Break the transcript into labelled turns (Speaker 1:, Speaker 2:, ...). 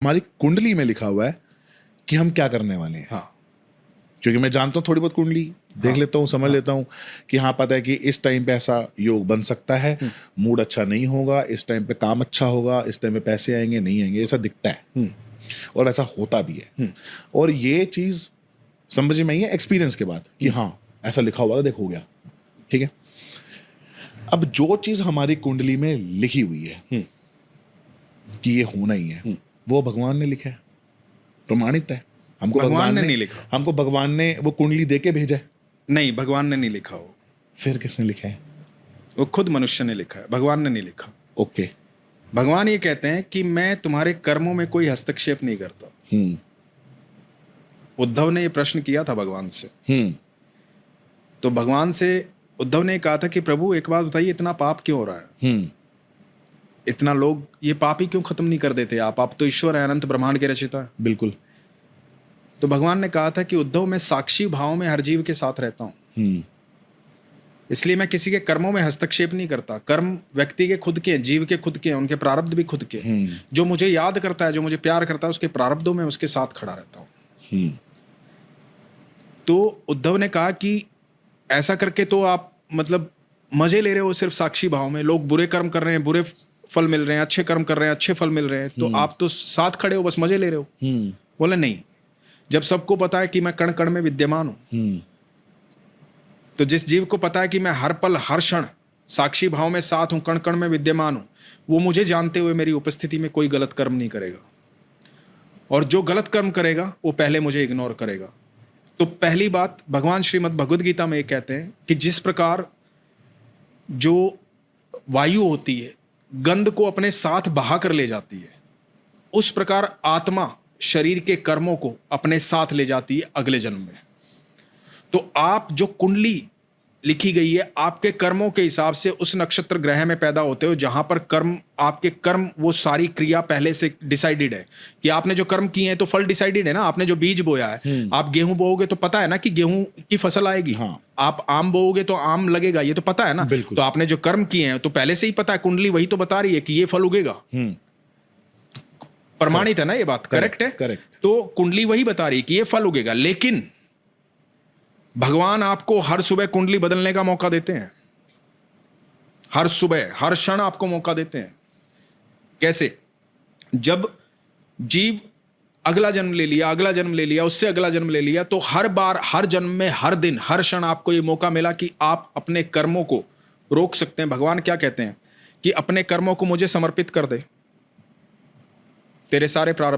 Speaker 1: हमारी कुंडली में लिखा हुआ है कि हम क्या करने वाले हैं।
Speaker 2: हाँ।
Speaker 1: क्योंकि मैं जानता हूँ थोड़ी बहुत कुंडली देख लेता हूँ, समझ लेता हूँ कि हाँ पता है कि इस टाइम पे ऐसा योग बन सकता है, मूड अच्छा नहीं होगा, इस टाइम पे काम अच्छा होगा, इस टाइम पे पैसे आएंगे नहीं आएंगे, ऐसा दिखता है और ऐसा होता भी है। और ये चीज़ समझ में आई है एक्सपीरियंस के बाद कि हाँ ऐसा लिखा हुआ था, देखो हो गया, ठीक है। अब जो चीज़ हमारी कुंडली में लिखी हुई है कि ये होना ही है, वो भगवान ने लिखा है, प्रमाणित है। हमको
Speaker 2: भगवान ने नहीं लिखा।
Speaker 1: हमको भगवान ने वो कुंडली दे के भेजा है।
Speaker 2: नहीं, भगवान ने नहीं लिखा हो,
Speaker 1: फिर किसने लिखा है?
Speaker 2: वो खुद मनुष्य ने लिखा है, भगवान ने नहीं लिखा।
Speaker 1: ओके।
Speaker 2: भगवान ये कहते हैं कि मैं तुम्हारे कर्मों में कोई हस्तक्षेप नहीं करता। उद्धव ने ये प्रश्न किया था भगवान से। तो भगवान से उद्धव ने कहा था कि प्रभु एक बात बताइए, इतना पाप क्यों हो रहा है? इतना लोग ये पाप ही क्यों खत्म नहीं कर देते आप तो ईश्वर है, अनंत ब्रह्मांड के रचिता है।
Speaker 1: बिल्कुल।
Speaker 2: तो भगवान ने कहा था कि उद्धव मैं साक्षी भाव में हर जीव के साथ रहता हूँ, इसलिए मैं किसी के कर्मों में हस्तक्षेप नहीं करता। कर्म व्यक्ति के खुद के, जीव के खुद के, उनके प्रारब्ध भी खुद के। जो मुझे याद करता है, जो मुझे प्यार करता है, उसके प्रारब्धों में उसके साथ खड़ा रहता हूँ। तो उद्धव ने कहा कि ऐसा करके तो आप मतलब मजे ले रहे हो सिर्फ साक्षी भाव में। लोग बुरे कर्म कर रहे हैं, बुरे फल मिल रहे हैं, अच्छे कर्म कर रहे हैं, अच्छे फल मिल रहे हैं, तो आप तो साथ खड़े हो, बस मजे ले रहे हो। बोले नहीं, जब सबको पता है कि मैं कण कण में विद्यमान हूं, तो जिस जीव को पता है कि मैं हर पल हर क्षण साक्षी भाव में साथ हूं, कण कण में विद्यमान हूं, वो मुझे जानते हुए मेरी उपस्थिति में कोई गलत कर्म नहीं करेगा। और जो गलत कर्म करेगा वो पहले मुझे इग्नोर करेगा। तो पहली बात, भगवान श्रीमद् भगवद गीता में ये कहते हैं कि जिस प्रकार जो वायु होती है गंध को अपने साथ बहा कर ले जाती है, उस प्रकार आत्मा शरीर के कर्मों को अपने साथ ले जाती है अगले जन्म में। तो आप जो कुंडली लिखी गई है, आपके कर्मों के हिसाब से उस नक्षत्र ग्रह में पैदा होते हो जहां पर कर्म, आपके कर्म, वो सारी क्रिया पहले से डिसाइडेड है कि आपने जो कर्म किए हैं, तो फल डिसाइडेड है ना। आपने जो बीज बोया है, आप गेहूं बोओगे तो पता है ना कि गेहूं की फसल आएगी। आप आम बोओगे तो आम लगेगा, ये तो पता है ना। तो आपने जो कर्म किए हैं तो पहले से ही पता है, कुंडली वही तो बता रही है कि ये फल उगेगा। प्रमाणित है ना ये बात, करेक्ट है।
Speaker 1: करेक्ट।
Speaker 2: तो कुंडली वही बता रही है कि ये फल उगेगा, लेकिन भगवान आपको हर सुबह कुंडली बदलने का मौका देते हैं। हर सुबह, हर क्षण आपको मौका देते हैं। कैसे? जब जीव अगला जन्म ले लिया, अगला जन्म ले लिया, उससे अगला जन्म ले लिया, तो हर बार, हर जन्म में, हर दिन, हर क्षण आपको यह मौका मिला कि आप अपने कर्मों को रोक सकते हैं। भगवान क्या कहते हैं कि अपने कर्मों को मुझे समर्पित कर दे, तेरे सारे प्रारब्ध